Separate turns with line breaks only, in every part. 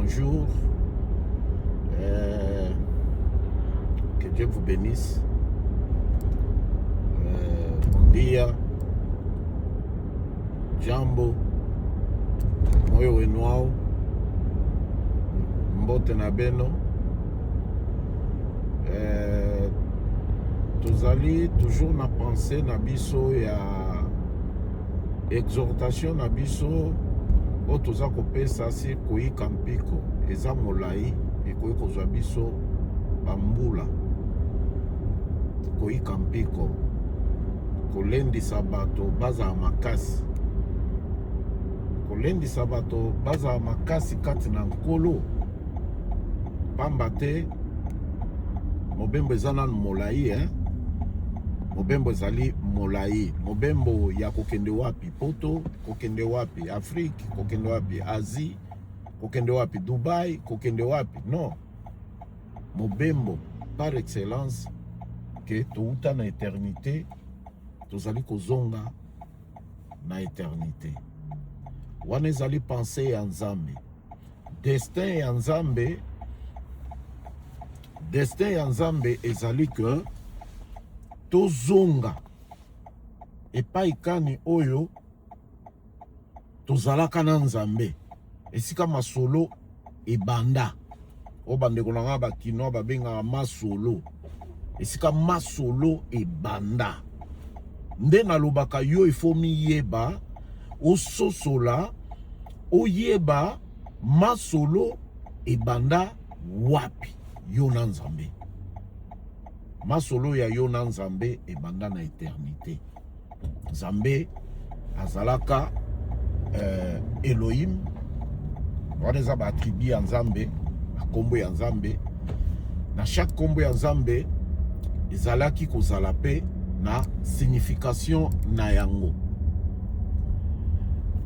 bonjour. Que Dieu vous bénisse. Bon dia. Jambo. Moyo wenwao. Mbote na beno. Tozali toujours na pensée na biso ya exhortation na biso o toza kopesa si koyika mpiko eza molai ekoki kozwa biso bambula koyika mpiko kolendisa bato bazala makasi kolendisa bato bazala makasi kati na nkolo pamba te mobembo eza nanu molai mobembo ezali molai mobembo ya kokende wapi poto kokende wapi Afrique kokende wapi Asie kokende wapi Dubai kokende wapi non mobembo par excellence ke touta na éternité tozali kozonga na éternité wana ezali pensée ya Nzambe destin ya Nzambe ezali ke tozonga epai kani oyo tozalaka na Nzambe esika masolo ebanda o bandeko na nga bakino babengaka masolo esika masolo ebanda nde nalobaka yo ifo miyeba ososola oyeba masolo ebanda wapi yo na Nzambe masolo ya yo na Nzambe ebanda na éternité Nzambe azalaka Elohim wana eza baattribu ya Nzambe na kombo ya Nzambe na chaque kombo ya Nzambe ezalaki kozala pe na signification na yango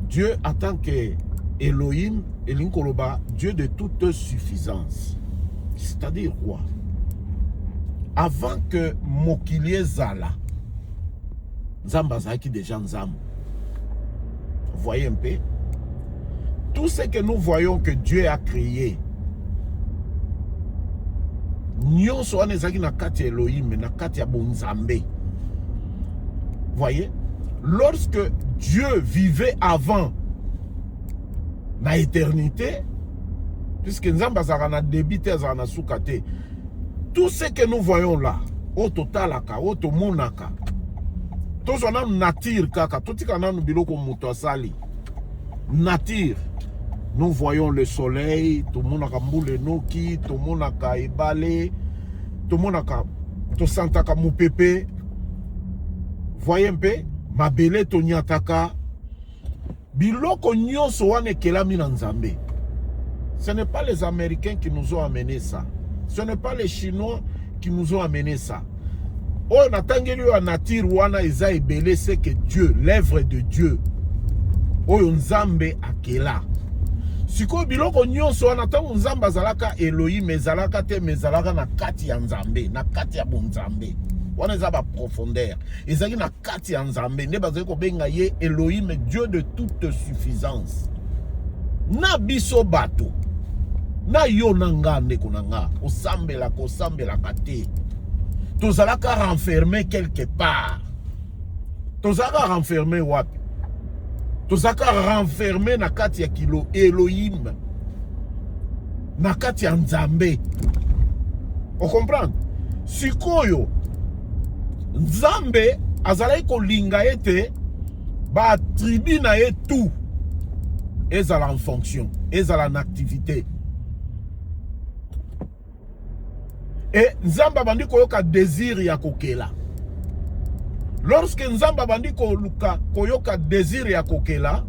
Dieu en tant que Elohim elingi koloba Dieu de toute suffisance c'est-à-dire quoi avant que mokili ezala Nzambe azalaki déjà Nzambe. Vous voyez un peu tout ce que nous voyons que Dieu a créé nyonso wana ezalaki na kati ya Elohim na kati ya bonzambe. Voyez, lorsque Dieu vivait avant na éternité, puisque Nzambe azalaka na début te azalaka na suka te, tout ce que nous voyons là, au totalaka, au tomonaka, tozwa nanu nature kaka, totika nanu biloko muto asali. Nature, nous voyons le soleil, tomonaka mbule noki, tomonaka ebale, tomonaka, tosantaka mupepe. Voyez un peu, mabele tonyataka. Biloko nyonso wane kelami na Nzambe. Ce n'est pas les Américains qui nous ont amené ça. Ce n'est pas les Chinois qui nous ont amené ça. Oh, natangeli yo nature wana eza ebele, c'est que Dieu, l'œuvre de Dieu. Oh, Nzambe akela. Siko biloko nyonso wana tango Nzambe azalaka Elohim ezalaka te mezalaka na kati ya Nzambe, na kati ya bonzambe. Wana eza ba profondeur. Ezali na kati ya Nzambe, nde bazali ko benga ye Elohim, Dieu de toute suffisance. Na biso bato. Na yo nanga ndeko nanga, osambela kate. Tozalaka renfermé quelque part. Tozalaka renfermé wapi? Tozalaka renfermé na kati ya kilo Elohim. Na kati ya Nzambe. On comprend? Sikoyo Nzambe azalaki kolinga ete ba tribu na ye tout ezala en fonction, ezala en activité. Et Nzamba bandi koyoka désir ya kokela. Lorsque Nzamba bandi koyoka désir ya kokela,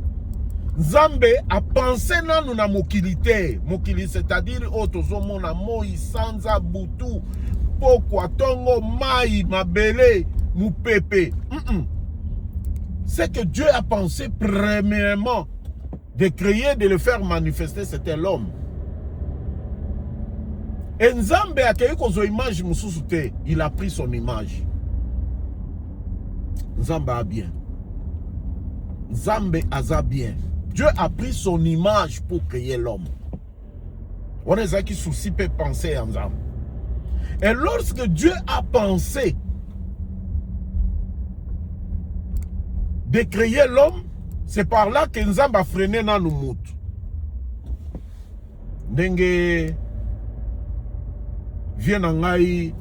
Nzambe a pensé nanu na mokilité. Mokili c'est-à-dire otozomona moi sanza butu pokwa tongo mai mabele mupepe. C'est que Dieu a pensé premièrement de créer, de le faire manifester, c'était l'homme. Et Nzambe a créé son image mususu te, il a pris son image. Nzambe a bien. Nzambe a bien. Dieu a pris son image pour créer l'homme. On a qui souci peut penser ensemble. Et lorsque Dieu a pensé de créer l'homme, c'est par là que nous avons freiné dans nos mots. Dengue vient en aïe,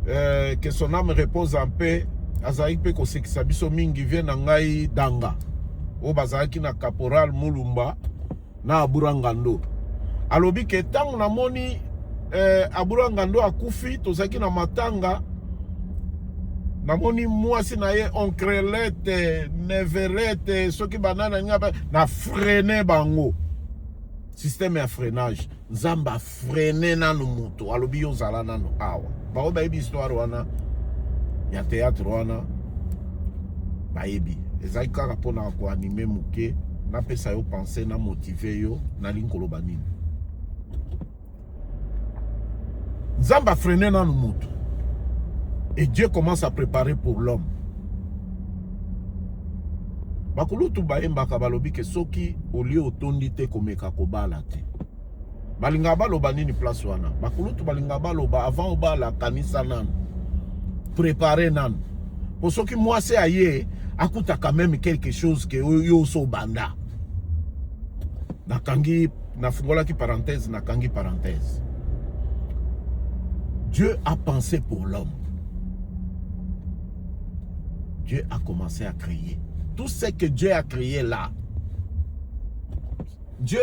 que son âme repose en paix. Azaïk pe ko sekisabiso mingi vient en aïe danga. O bazaki na caporal Mulumba na Aburangando. Alobi ke tang na moni Aburangando akufi tozaki na matanga. Namoni mwasi na ye onkrelete, neverete, soki banana ngaba na freiner bango. Système ya freinage. Nzamba freiner nanu mutu. Alobi yo zala nanu awa. Bao ba yebi histoire wana. Ya théâtre wana. Ba yebi. Ezaki kaka pona ko animer muke. Na pesa yo penser na motiver yo. Na linkolo banini. Nzamba freiner nanu mutu. Et Dieu commence à préparer pour l'homme. Bakulutu baemba kabalobi ke soki oli otondi te komeka kobala te. Balinga baloba nini place wana. Bakulutu balinga baloba avant obala kanisa nan. Préparer nan. Pour soki mwase aye akuta quand même quelque chose que yo so banda. Nakangi nafungola ki parenthèse nakangi parenthèse. Dieu a pensé pour l'homme. Dieu a commencé à créer. Tout ce que Dieu a créé là, Dieu,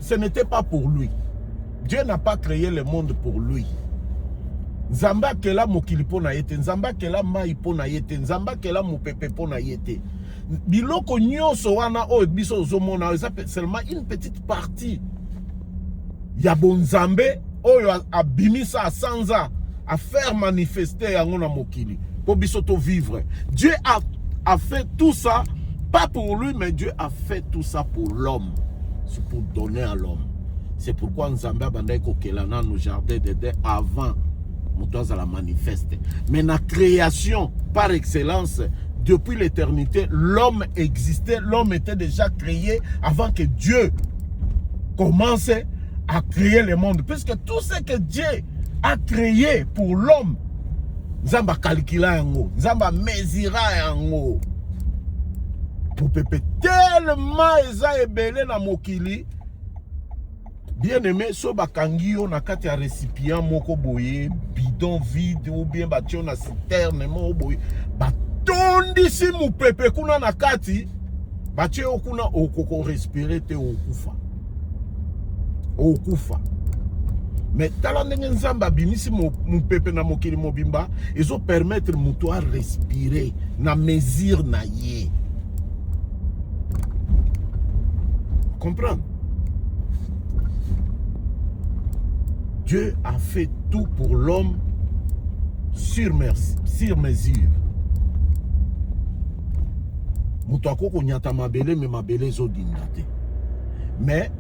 ce n'était pas pour lui. Dieu n'a pas créé le monde pour lui. Nzamba kela mokili pona yete, nzamba kela mai pona yete, nzamba kela mupepe pona yete. Biloko nyonso wana o biso zomona, c'est seulement une petite partie. Ya bon nzambe oyo abimisa a sanza a faire manifester yango na mokili. Pour bisoto vivre. Dieu a fait tout ça, pas pour lui, mais Dieu a fait tout ça pour l'homme. C'est pour donner à l'homme. C'est pourquoi nous avons bandé kokelana nos jardins d'Éden avant nous la manifester. Mais la création par excellence, depuis l'éternité, l'homme existait, l'homme était déjà créé avant que Dieu commence à créer le monde. Puisque tout ce que Dieu a créé pour l'homme, Nzamba calcula yango, Nzamba mesira yango. Pour pepe tellement eza ebele na mokili. Bien aimé, so bakangi yo na kati ya récipient moko boye, bidon vide ou bien batio na citerne mo boye. Batondi si mu pepe kuna na kati, batio kuna okoko respirer te okufa. Okufa. Mais tala ndenge nzamba bimisi mu pepe na mokili mobimba, ils ont permettre muto à respirer na mesure na ye. Comprendre? Dieu a fait tout pour l'homme sur mesure. Muto akoko nyata mabele mais mabele zo dindate. Mais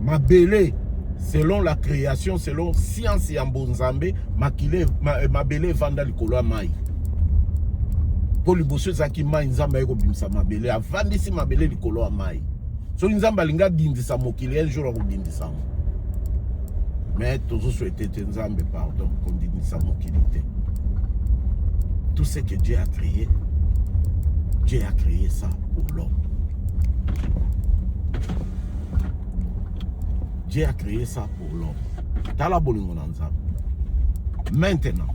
mabele selon la création, selon science et ambonzambe, mabele vanda likolo mai. Pour liboso zaki mai nzamba eko bimsa mabele, avandi si mabele likolo mai. So nzamba linga dindisa mokili un jour dindisa. Mais toujours souhaité nzambe pardon, qu'on dindisa mokili te. Tout ce que Dieu a créé ça pour l'homme. Dieu a créé ça pour l'homme. Maintenant,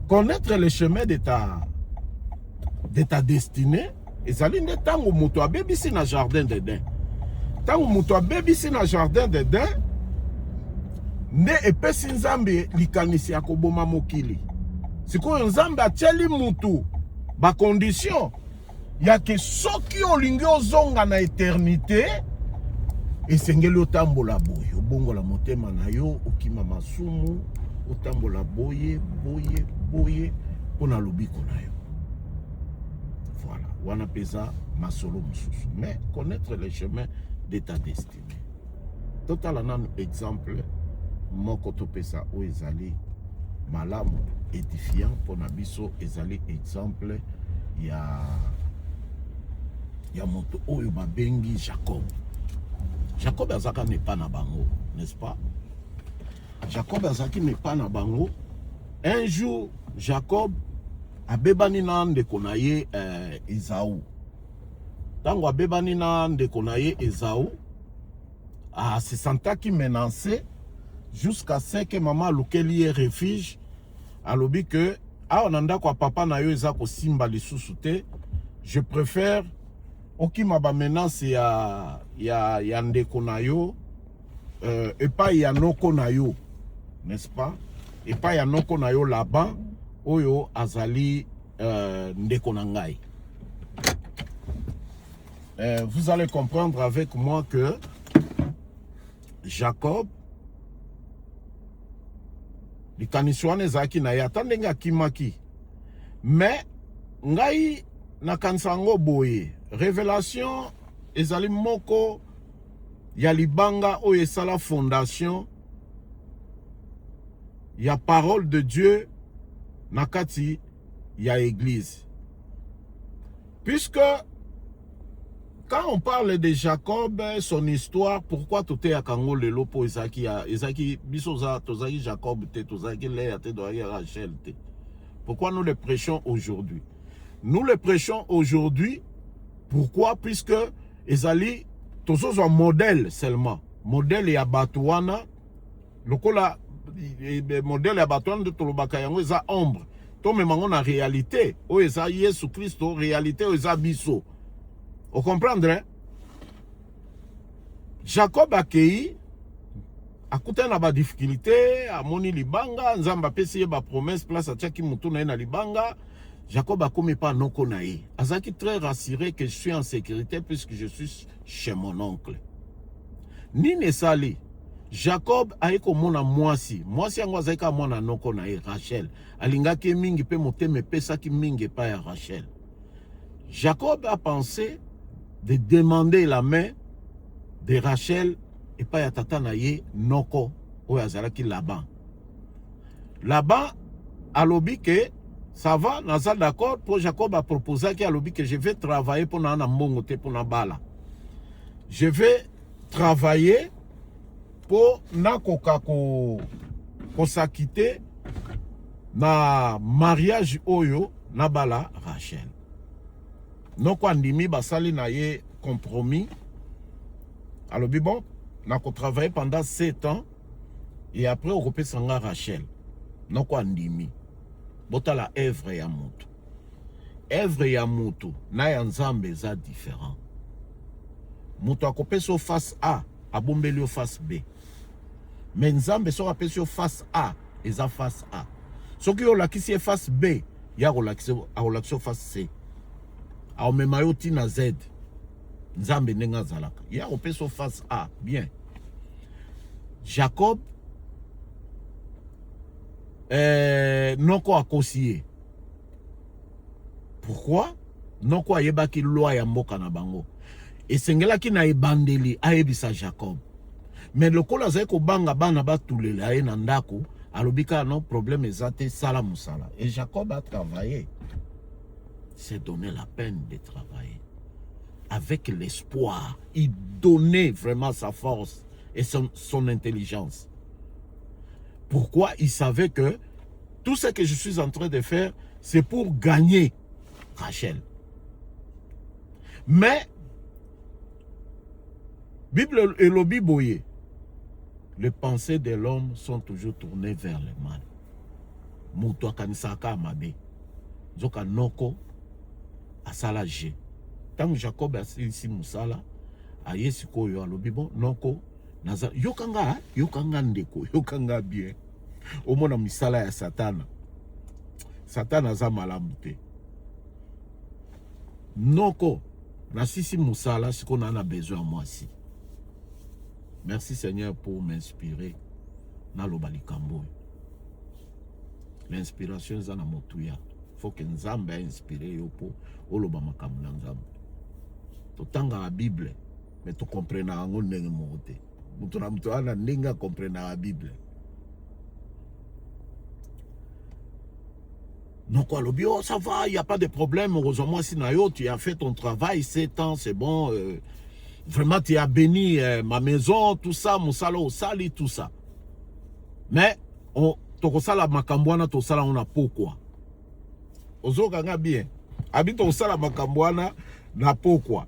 connaître le chemin de ta destinée, et ça l'une des temps où muto a bébi si na jardin d'Éden. Tant où muto a bébi si na jardin d'Éden, ne epesi nzambe likanisi ya koboma mokili. Sikoyo nzambe atieli mutu ba condition ya ke soki olingi ozonga na éternité. Esengeli otambola boye, obongola motema na yo, okima masumu, otambola boye, pona lobiko na yo. Voilà, wana pesa masolo mususu. Mais connaître les chemins de ta destinée. Total un exemple, moko to pesa o ezali malamu édifiant pona biso ezali exemple ya moto oyo babengi Jacob. Jacob azaka n'est pas na bango. n'est-ce pas? Jacob azaki me pas na bango. Un jour, Jacob abebani na ndeko na ye Esaü. Tango abebani na ndeko na ye Esaü, se sentaki menacé jusqu'à ce que maman lukeli ye refuge. Alobi que onanda kwa papa na yo eza ko simba lisusu te. Je préfère okima ba menace ya ndeko na yo et pas ya noko na yo, n'est-ce pas? Et pas ya noko na yo là-bas oyo azali ndeko na ngai. Vous allez comprendre avec moi que Jacob likaniswane zaki na ya tandenga kimaki, mais ngai nakansango boye révélation ezali moko ya libanga oyo esala fondation ya parole de Dieu nakati ya église. Puisque quand on parle de Jacob, son histoire, pourquoi tout est à Kango le lopo Isaki bisoza tozaki Jacob te tozaki Léa te tozaki Rachel te. Pourquoi nous le prêchons aujourd'hui? Nous le prêchons aujourd'hui. Pourquoi? Puisque ezali tozozo un modèle seulement. Modèle ya batuana. Lokola modèle ya batuana de tolobaka yango eza ombre. To memango na réalité. O eza Yesu Christo réalité o eza biso. Vous comprenez? Jacob akei akuta na ba difficulté, amoni libanga, nzamba pesi ba promesse place atiaki mutu na libanga. Jacob a commis pas noko na ye. Azaki très rassuré que je suis en sécurité puisque je suis chez mon oncle. Nine sali. Jacob aiko mona mwasi. Mwasi yango azaika mona noko na ye, Rachel. Alingaki mingi pe moteme pesaki mingi pa ya Rachel. Jacob a pensé de demander la main de Rachel et pas ya tata na ye noko oyo azalaki Laban. Laban alobi que ça va, naza d'accord. Pour Jacob a proposé qu'il alobi que je vais travailler pour na mbongo te pour na bala. Je vais travailler pour na koka ko s'acquitter na mariage oyo na bala Rachel. Noko andimi basali na ye compromis. Alors bon, na ko travailler pendant 7 ans et après on repère sanga Rachel. Noko andimi. Bota la œuvre ya mutu. Œuvre ya mutu na ya nzambe za différent. Mutu akopeso face A, abombeli face B. Mais nzambe so apeso face A, eza face A. Soki yo lakisi face B, ya ko lakisi face C. A memayo tina Z. Nzambe nenga zalaka. Ya opeso face A, bien. Jacob noko akosiye. Pourquoi? Noko ayebaki loi ya mboka na bango. Esengelaki na ebandeli ayebisa Jacob. Mais lokola zai ko banga bana batulela aye na ndako, alobika non problème ezate sala musala. Et Jacob a travaillé. C'est donner la peine de travailler. Avec l'espoir, il donnait vraiment sa force et son intelligence. Pourquoi? Il savait que tout ce que je suis en train de faire, c'est pour gagner Rachel. Mais, Bible et le Bible, les pensées de l'homme sont toujours tournées vers le mal. Muto kanisaka amabe. Zoka noko asala je. Tant Jacob a ici musala, aye siko yo alobi bon noko naza yokanga ndeko, yokanga bien. Omona misala ya Satana. Satana za malamu te. Noko nasisi musala siko na besoin moi si. Merci Seigneur pour m'inspirer na lobali kambo. L'inspiration za na motuya. Faut que Nzambe a inspiré yo po oloba makambo na Nzambe. Totanga la Bible, mais tu comprends ango ndenge mote. Mutu na mutu ana ndenge comprendre la Bible. Donc alobi oh ça va, il y a pas de problème, heureusement si na yo tu as fait ton travail 7 ans, c'est bon. Vraiment, tu as béni ma maison, tout ça, mon salon, au sali, tout ça. Mais, tu sala makambwana, tu sala on a pourquoi. Ozo ganga bien. Habite au sala makambwana, na pourquoi.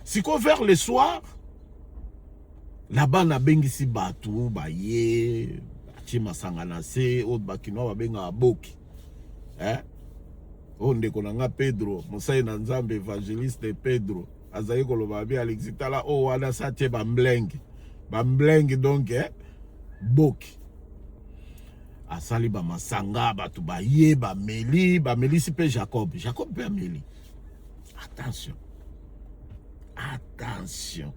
Si qu'on vers le soir, là-bas, na bengisi batu, baye, chima sanganase, autre bakino, babenga aboki. Hein? On déconne Pedro, Moussa Nanzambe, évangéliste Pedro. Azaï Kolobabi, Alexitala, oh, wana sache bambleng. Bambleng donc, boki. Asali ba masanga, batu ba ye, ba meli sipe Jacob. Jacob pe meli. Attention. Attention.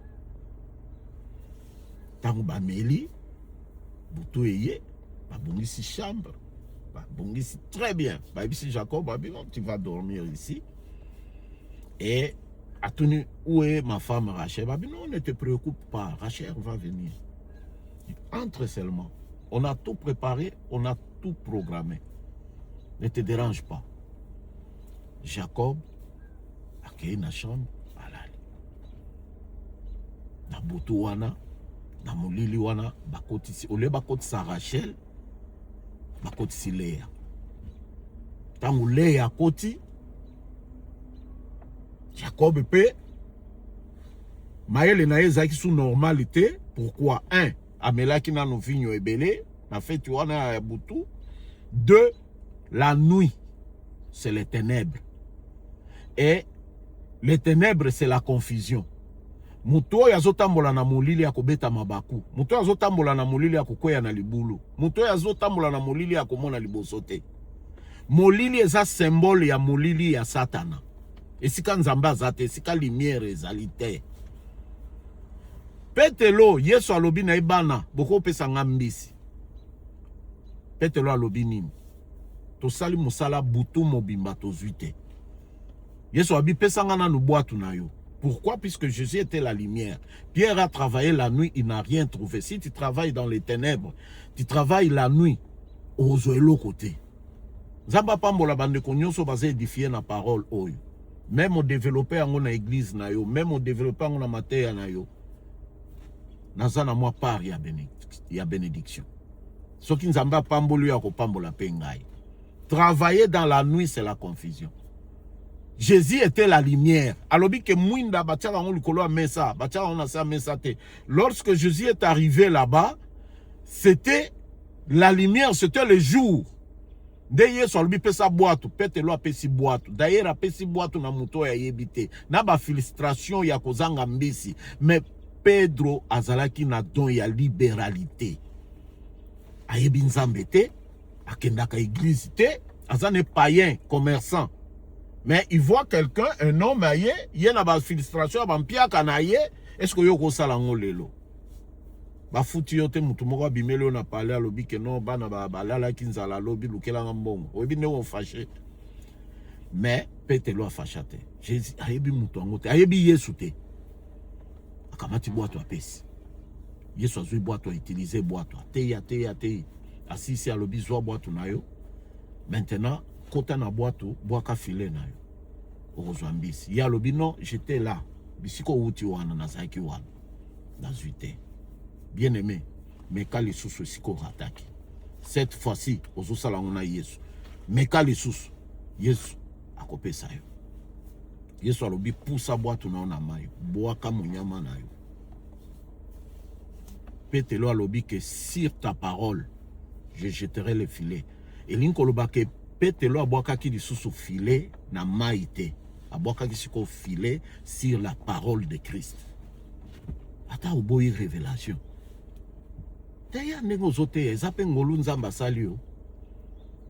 Tango ba meli, butu eye, ba bongisi chambre. Ba bongisi très bien. Ba ici Jacob, ba non, tu vas dormir ici. Et a tenu où est ma femme Rachel? Bah, non, ne te préoccupe pas, Rachel va venir. Entre seulement. On a tout préparé, on a tout programmé. Ne te dérange pas. Jacob a créé une chambre à l'âle. Na butu wana, na molili wana, bakotisi, ole bakotisa Rachel, bakotisi Léa. Tangu Léa koti, Jacob peut maël na ezaki sous normalité. Pourquoi? 1. Amela qui n'a no vigno ebele, na fait tu wana butu. 2. La nuit, c'est les ténèbres. Et les ténèbres, c'est la confusion. Muto yazotambola na molili ya kobeta mabaku. Muto yazotambola na molili ya kokwea na libulu. Muto yazotambola na molili ya komona liboso te. Molili eza symbole ya molili ya Satana. Esika nzamba zate, esika lumière ezalite. Petelo, Yesu alobi na ibana, boko pesa ngambisi. Petelo alobi nini? Tosali musala butu mobimba tozuite. Yesu abi pesa ngana no boatu na yo. Pourquoi? Puisque Jésus était la lumière. Pierre a travaillé la nuit, il n'a rien trouvé. Si tu travailles dans les ténèbres, tu travailles la nuit, ozoelo côté. Zamba pambola bande konyoso baze édifier na parole oyo. Même au développé en une église na yo, même au développé en une matière na yo. Nazana moi part ya bénédiction. Ce qui nous a pambolu ya ko pambola pengai. Travailler dans la nuit, c'est la confusion. Jésus était la lumière. Alobi ke muinda batiaka on likolo a mesa, batiaka on a sa mesa te. Lorsque Jésus est arrivé là-bas, c'était la lumière, c'était le jour. D'ailleurs, sur le pesa boîte, petelo a pesi boîte. D'ailleurs, a pesi boîte na muto ya yebite. Na ba frustration ya kozanga mbisi. Mais Pedro azalaki na don ya libéralité. Ayebi nzambe te, akendaka église te, azane païen, commerçant. Mais il voit quelqu'un, un homme aye, yé na ba frustration, ba mpia kanaye, est-ce que yo ko sala ngolelo? Ba futi yote mutu moko bimelo na parler à lobi ke non bana ba balala kinzala lobi lukela ngambongo obi ne on fâché mais Petelo a fâché Jésus ayebi mutu ngote ayebi Yesu te akamati boato apesi Yesu azui boato utiliser boato teya asisi a lobi zo boato na yo maintenant kota na boato boaka filet na yo ozwambisi ya lobi non j'étais là bisiko uti wana na zaki wana na zuite. Bien aimé, mais quand les sous siko rataki. Cette fois-ci, aux salangona Yesu. Mais quand les sous, Yesu a copé ça. Yesu a lobi poussa boîte na ona mayo. Boaka monyama na yo. Petelo a lobi que sur ta parole, je jetterai le filet. Et l'inkoloba que Petelo a boaka ki di sous filet na maïté. A boaka ki siko filet sur la parole de Christ. Ata oboyi révélation.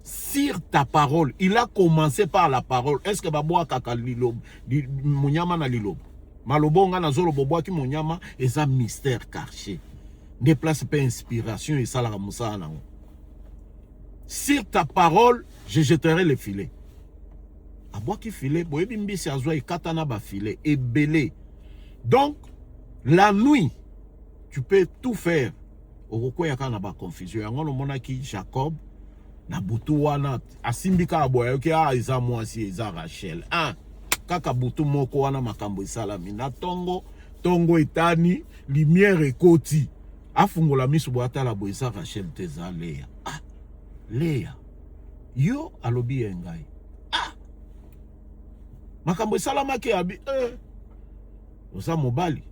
Sur ta parole, il a commencé par la parole. Est-ce que Baboa Kaka Lilob, Monyama na Lilob, Malobonga na Zolo Boboa ki Monyama, et ça mystère caché. Ne place pas inspiration et ça la Moussa na. Sur ta parole, je jetterai le filet. Aboa ki filet, boyebi mbisi azwa et katana ba filet, et belé. Donc, la nuit, tu peux tout faire. Oroko yaka na ba confusion yango monaki Jacob na butu wana asimbika aboya ke eza mwasi eza Rachel kaka butu moko wana makambo isalami na tongo Tongo etani, lumière ekoti. Afungola miso boata la boisa Rachel teza Léa. Ah, Léa. Yo alobi engai. Ah. Makambo esalamaki abi. Oza mobali.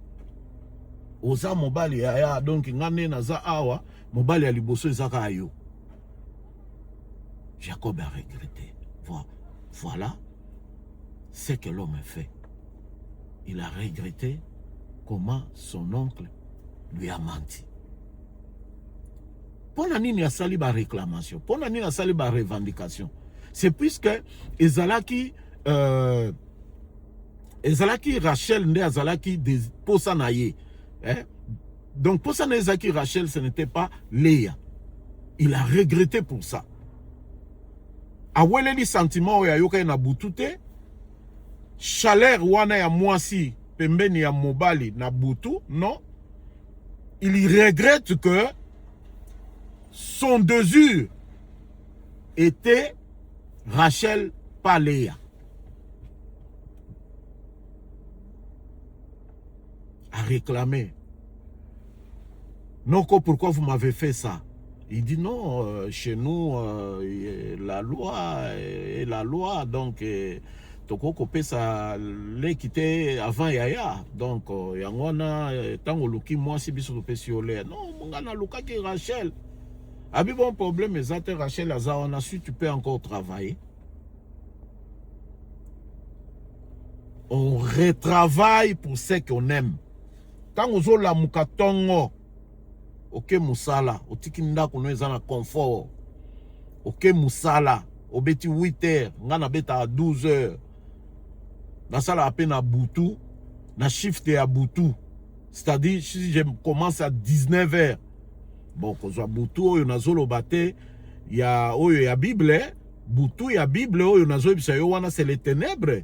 Oza mobali ya donc ngane naza awa, mobali ya liboso ezaka ayo. Jacob a regretté. Voilà ce que l'homme fait. Il a regretté comment son oncle lui a menti. Pona nini a sali ba réclamation, pona nini a sali ba revendication. C'est puisque ezalaki Rachel nde azalaki de posa na ye. Donc posa na ezaki Rachel, ce n'était pas Léa. Il a regretté pour ça. Aweleli sentiment oyo ayoka na butute. Chaleur wana ya mwasi pembeni ya mobali na butu, non. Il regrette que son désir était Rachel, pas Léa. A réclamé. Non, pourquoi vous m'avez fait ça? Il dit non, chez nous, la loi est la loi, donc toko kopé ça l'équité avant yaya, donc yangona tango luki moi si biso pesiolé. Non, mongana luka ki Rachel. Abi bon problème exact Rachel azaona si tu peux encore travailler. On retravaille pour ce qu'on aime. Tango zo la mukatongo. Ok musala, otiki ndako no eza na confort. Ok musala, obeti 8 heures, ngana beta à 12 heures. Na sala à peine à boutou, na shift à boutou. C'est-à-dire si je commence à 19 heures. Bon, kozwa boutou oyo nazolo bate, ya oyo ya Bible, boutou ya Bible oyo nazo bisa yo wana c'est les ténèbres.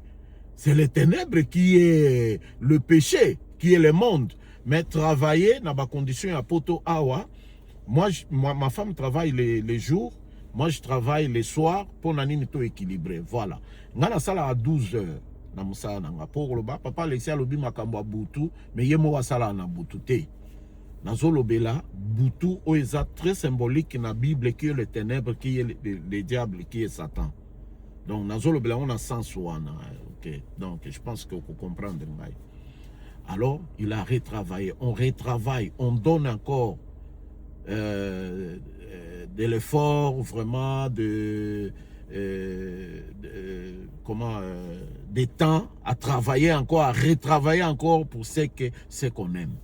C'est les ténèbres qui est le péché, qui est le monde. Mais travailler dans ma condition à poto awa, moi ma femme travaille les jours, moi je travaille les soirs pour nani to équilibré. Voilà. Ngana sala à 12 heures na musala nanga pour le papa laisser lobi makambo butu, mais yemo wa sala na butu te. Nazolo bela butu o eza très symbolique na Bible qui est le ténèbre, qui est le diable, qui est Satan. Donc nazolo bela on a sens wana. OK. Donc je pense que vous comprenez ngai. Alors, il a retravaillé. On retravaille, on donne encore de l'effort, vraiment, des temps à travailler encore, à retravailler encore pour ce qu'on aime.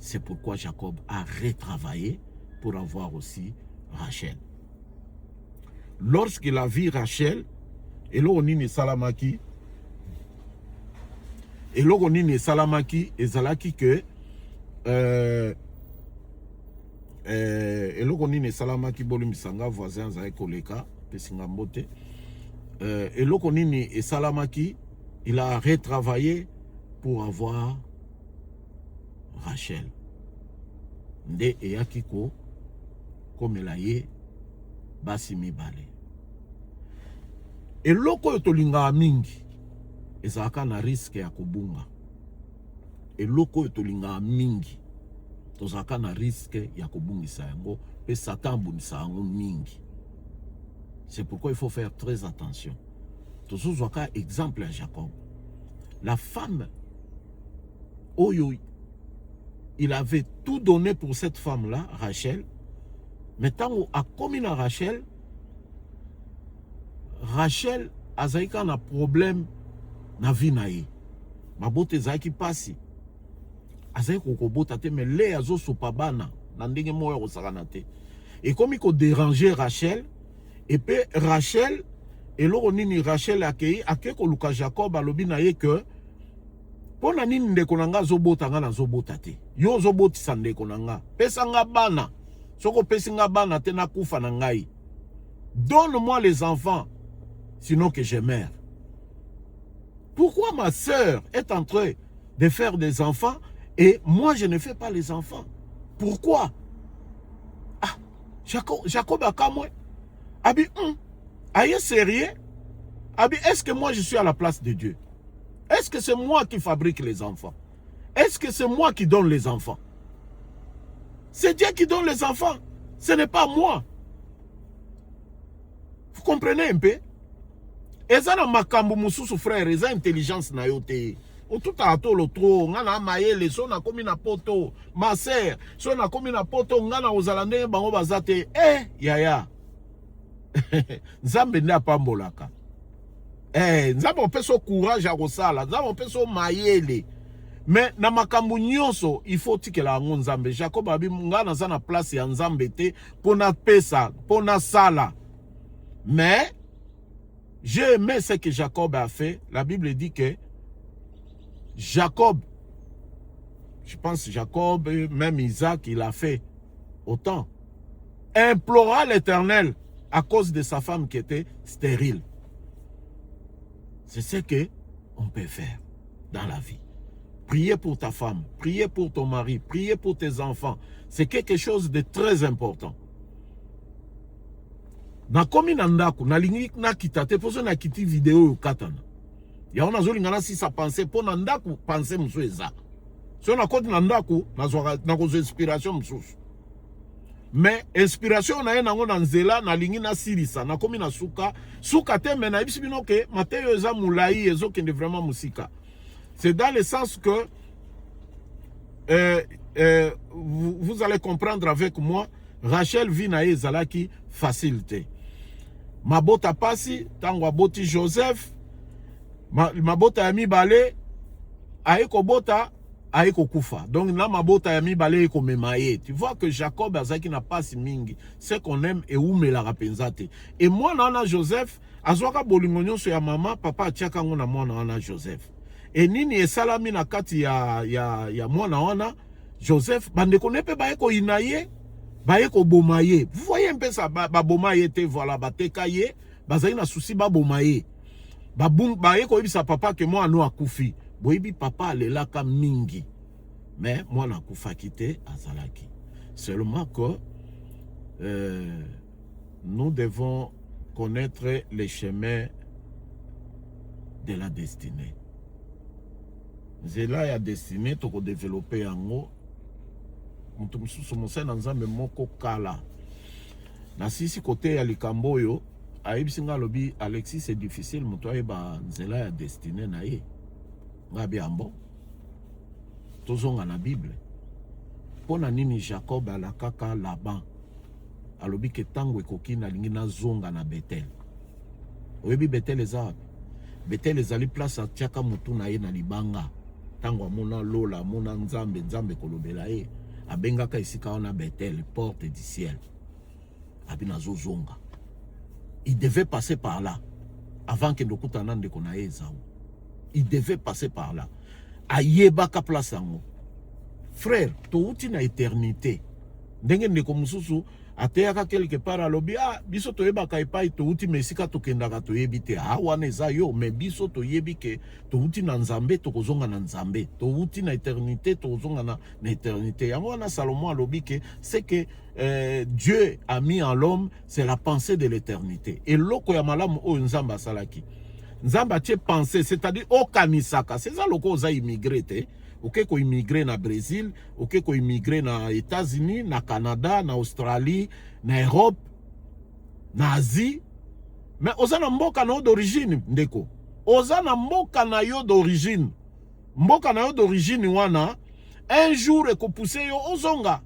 C'est pourquoi Jacob a retravaillé pour avoir aussi Rachel. Lorsqu'il a vu Rachel, et là on y salamaki. Et là, on est salamaki et zalaki que et là, on est salamaki bolumisanga voisin zae koleka pesingambote. Et là, on est salamaki, il a retravaillé pour avoir Rachel. Nde eyakiko comme laye basi mibale. Et loko yotolinga mingi. Ezaka na risque ya kubunga. Eloko etolinga mingi. Tozaka na risque ya kubungisa yango. Pe Satan bungisa yango mingi. C'est pourquoi il faut faire très attention. Tozozwaka exemple à Jacob. La femme, oyo, il avait tout donné pour cette femme-là, Rachel. Mais tant a commis na Rachel, Rachel azaika na problème na vie na ye. Mabote zaki pasi. Azai kokobota te mais le azo sopabana na ndenge moyo kosakana te. Et comme il ko déranger Rachel, et puis Rachel et loko nini Rachel akei akeko luka Jacob alobi na ye que pona nini ndeko nanga zobota nga na zobota te. Yo zobotisa ndeko nanga. Pesa nga bana. Soko pesi nga bana te na kufa na ngai. Donne-moi les enfants sinon que je meurs. Pourquoi ma sœur est en train de faire des enfants et moi je ne fais pas les enfants? Pourquoi? Ah, Jacob a kamwe. Abi, aïe sérieux? Abi, est-ce que moi je suis à la place de Dieu? Est-ce que c'est moi qui fabrique les enfants? Est-ce que c'est moi qui donne les enfants? C'est Dieu qui donne les enfants. Ce n'est pas moi. Vous comprenez un peu? Et ça, dans ma kambu mususu frère, ils ont intelligence na yote. O tout à tout le trop, ngana maele, so na komi na poto, ma sœur, so na komi na poto, ngana ozalande bango bazate, yaya. Nzambe n'a pas mbolaka. Nzambe on peut so courage à rosala, nzambe on peut so maele. Mais na makambu nyonso, il faut que la nzambe. Jacob abi ngana za na place ya nzambe te, pona pesa, pona sala. Mais, j'ai aimé ce que Jacob a fait. La Bible dit que Jacob, je pense Jacob, même Isaac, il a fait autant. Implora l'Éternel à cause de sa femme qui était stérile. C'est ce qu'on peut faire dans la vie. Prier pour ta femme, prier pour ton mari, prier pour tes enfants. C'est quelque chose de très important. Na komi na ndako, na lingi na kitate, poso na kiti vidéo yu katana. Ya ona zo lingana si sa pense, po na ndako pense msou eza. So na kote na ndako, na kozo inspiration msou. Mais inspiration na ye nango na nzela, na lingi na sirisa, na komi na suka. Suka te mena, ibisi bino ke, mateyo eza moulayi, ezo kende vraiment musika. C'est dans le sens que, vous allez comprendre avec moi, Rachel vit na ye zalaki facilité. Mabota pasi, tangwa boti Joseph, mabota ya mibale, aeko bota, aeko kufa. Donc là, mabota ya mibale eko memaye. Tu vois que Jacob azaki na pasi mingi. Ce qu'on aime et où me la rapenzate. Et moi, nana Joseph, azwaka bolingonyo so ya mama, papa atiaka ngo na mwana wana Joseph. Et nini esalami na kati ya mwana wana Joseph, bande konepe baeko inaye, baeko bomaye. Vous voyez un peu ça, bomaye te, voilà, batekaye, bazali na souci bomaye. Baeko ibisa papa ke moi anu akufi. Boibi papa alelaka mingi. Mais moi na kufa kite azalaki. Seulement que nous devons connaître les chemins de la destinée. Zela ya destinée toko développer yango. Mutu mususu mosena nzambe moko kala. Na sisi côté ya likambo yo, ayibisinga lobi Alexis c'est difficile mutu ayeba nzela ya destinée na ye. Ngabi ambo. Tozonga na Bible. Pona nini Jacob alakaka Laban. Alobi ke tango ekoki na lingi na zonga na Bethel. Oyebi Bethel eza. Bethel ezali place atiaka mutu na ye na libanga. Tango amona lola, amona nzambe, nzambe kolobela ye. Abengaka esika wana Bethel, porte du ciel. Abina zozonga. Il devait passer par là. Avant que Ndokutana ndekona ye ezao. Il devait passer par là. Ayebaka place yango. Frère, touti na éternité. Ndenge ndeko mususu ateyaka quelque part alobi biso toyebaka epai touti mesika tokendaka toyebite wana eza yo mais biso toyebi ke touti na nzambe tokozonga na nzambe touti na éternité tokozonga na éternité yango wana Salomon alobi ke c'est que Dieu a mis en l'homme c'est la pensée de l'éternité et loko ya malamu oyo nzambe asalaki nzambe atie pensée c'est-à-dire okanisaka c'est ça loko oza immigré te. Ok, ko immigré na Brésil, ok, ko immigré na États-Unis, na Canada, na Australie, na Europe, na Asie. Mais oza na mboka na yo d'origine, ndeko. Oza na mboka na yo d'origine. Mboka na yo d'origine wana, un jour eko pousse yo ozonga.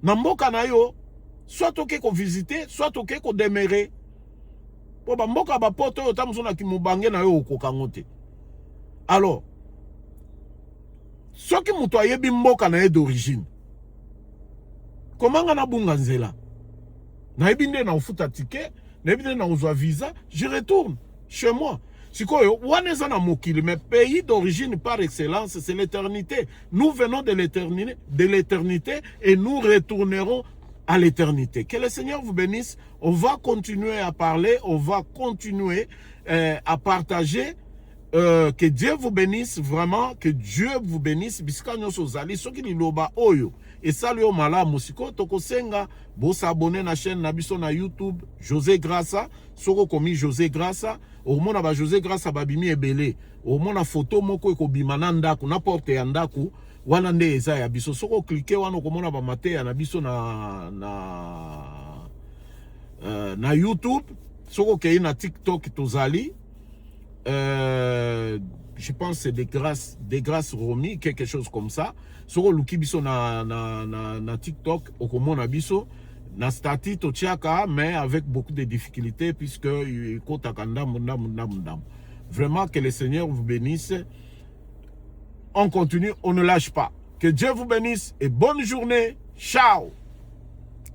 Na mboka na yo, soit ok ko visiter, soit ok ko demeurer. Po ba mboka ba poto yo tamzona ki mubange na yo okokangote. Alors, soki mutu ayebi mboka na ye d'origine. Comment nga na bunga nzela? Na yebi nde na ufuta ticket, na yebi nde na uzwa visa, je retourne chez moi. Sikoyo, wana eza na mokili, mais pays d'origine par excellence, c'est l'éternité. Nous venons de l'éternité et nous retournerons à l'éternité. Que le Seigneur vous bénisse. On va continuer à parler, on va continuer à partager Que Dieu vous bénisse, vraiment, que Dieu vous bénisse. Bisika nyonso zali, soki liloba oyo. Et ça, le malamu, siko toko senga, bo s'abonner na chaîne nabiso na YouTube, José Grassa, soko komi José Grassa, au mona ba José Grassa babimi ebele, au mona photo moko eko bimana ndaku, na porte ya ndaku, wana nde eza ya biso, soko klike wana komona ba mate ya nabiso na YouTube, soko kei na TikTok tozali, je pense c'est des grâces Romy, quelque chose comme ça. Soko luki biso na TikTok, okomona biso, na stati to tiaka, mais avec beaucoup de difficultés, puisque vraiment que le Seigneur vous bénisse. On continue, on ne lâche pas. Que Dieu vous bénisse et bonne journée. Ciao.